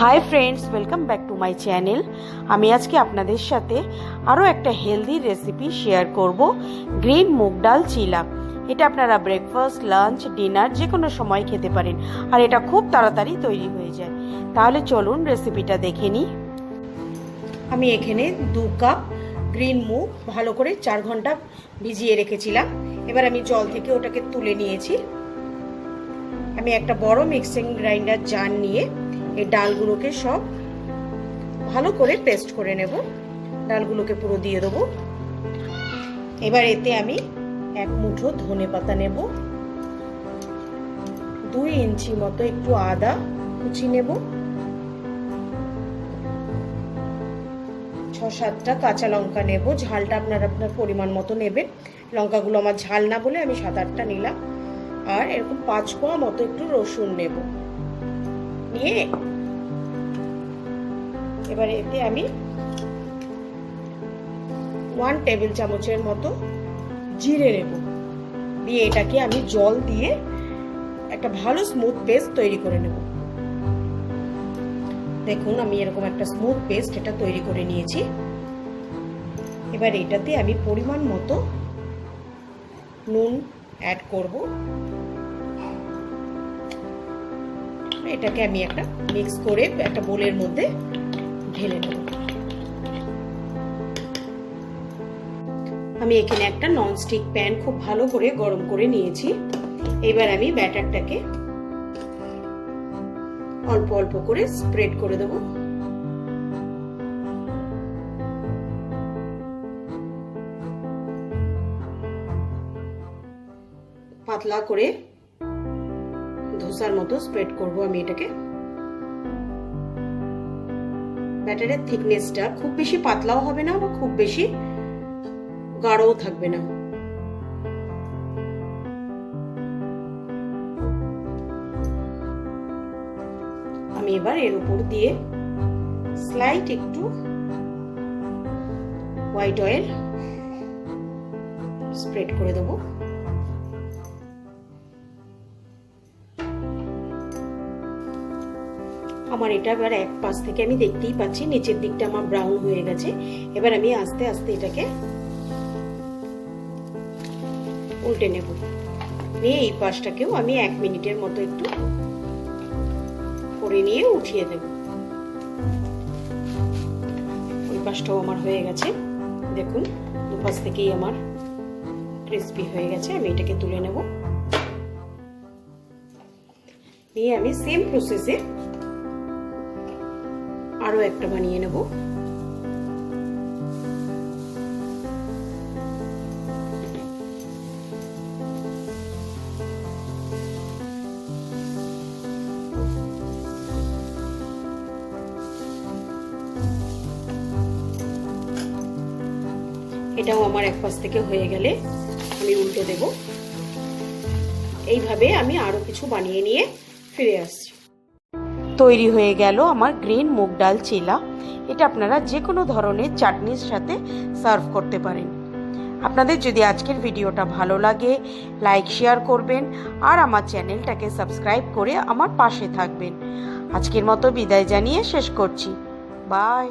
Hi friends, welcome back to my channel. আমি আজকে আপনাদের সাথে আরও একটা হেলদি রেসিপি শেয়ার করব, গ্রিন মুগ ডাল চিলা। এটা আপনারা ব্রেকফাস্ট, লাঞ্চ, ডিনার যে কোনো সময় খেতে পারেন, আর এটা খুব তাড়াতাড়ি তৈরি হয়ে যায়। তাহলে চলুন রেসিপিটা দেখে নিই। আমি এখানে 2 কাপ গ্রিন মুগ ভালো করে 4 ঘন্টা ভিজিয়ে রেখেছিলাম। এবার আমি জল থেকে ওটাকে তুলে নিয়েছি। আমি একটা বড় মিক্সিং গ্রাইন্ডার জার নিয়ে এই ডালগুলোকে সব ভালো করে পেস্ট করে নেব। ডালগুলোকে পুরো দিয়ে দেবো। এবার এতে আমি 1 মুঠো ধনে পাতা নেব, 2 ইঞ্চি মতো একটু আদা কুচি নেব, 6-7টা কাঁচা লঙ্কা নেব। ঝালটা আপনার পরিমাণ মতো নেবেন। লঙ্কাগুলো আমার ঝাল না বলে আমি 7-8টা নিলাম। আর এরকম 5 কোয়া মতো একটু রসুন নেব। নিয়ে এবার এতে আমি 1 টেবিল চামচের মতো জিরে নেব। দিয়ে এটাকে আমি জল দিয়ে একটা ভালো স্মুথ পেস্ট তৈরি করে নেব। দেখুন আমি এরকম একটা স্মুথ পেস্ট এটা তৈরি করে নিয়েছি। এবার এটাতে আমি পরিমাণ মতো নুন অ্যাড করব। এটাকে আমি একটা মিক্স করে একটা বোলের মধ্যে ঢেলে নেব। আমি এখানে একটা ননস্টিক প্যান খুব ভালো করে গরম করে নিয়েছি। এবার আমি ব্যাটারটাকে অল্প অল্প করে স্প্রেড করে দেব। পাতলা করে ধোসার মতো স্প্রেড করব আমি এটাকে। ব্যাটারের থিকনেসটা খুব বেশি পাতলাও হবে না বা খুব বেশি গাঢ়ও থাকবে না। আমি এবার এর উপর দিয়ে স্লাইট একটু হোয়াইট অয়েল স্প্রেড করে দেবো। আমার এটা এবার এক পাশ থেকে আমি দেখতেই পাচ্ছি নিচের দিকটা আমার ব্রাউন হয়ে গেছে। এবার আমি আস্তে আস্তে এটাকে উল্টে নেব। নিয়ে এই পাশটাকেও আমি 1 মিনিটের মতো একটু করে নিয়ে উঠিয়ে দেব। ওই পাশটাও আমার হয়ে গেছে। দেখুন দুপাশ থেকেই আমার ক্রিস্পি হয়ে গেছে। আমি এটাকে তুলে নেব। নিয়ে আমি সেম প্রসেসে আরো একটা বানিয়ে নেব। এটাও আমার এক পাশ থেকে হয়ে গেলে আমি উল্টে দেব। এইভাবে আমি আরো কিছু বানিয়ে নিয়ে ফিরে আসছি। তৈরি হয়ে গেল আমার গ্রিন মুগ ডাল চিলা। এটা আপনারা যে কোনো ধরনের চাটনির সাথে সার্ভ করতে পারেন। আপনাদের যদি আজকের ভিডিওটা ভালো লাগে লাইক শেয়ার করবেন, আর আমার চ্যানেলটাকে সাবস্ক্রাইব করে আমার পাশে থাকবেন। আজকের মতো বিদায় জানিয়ে শেষ করছি। বাই।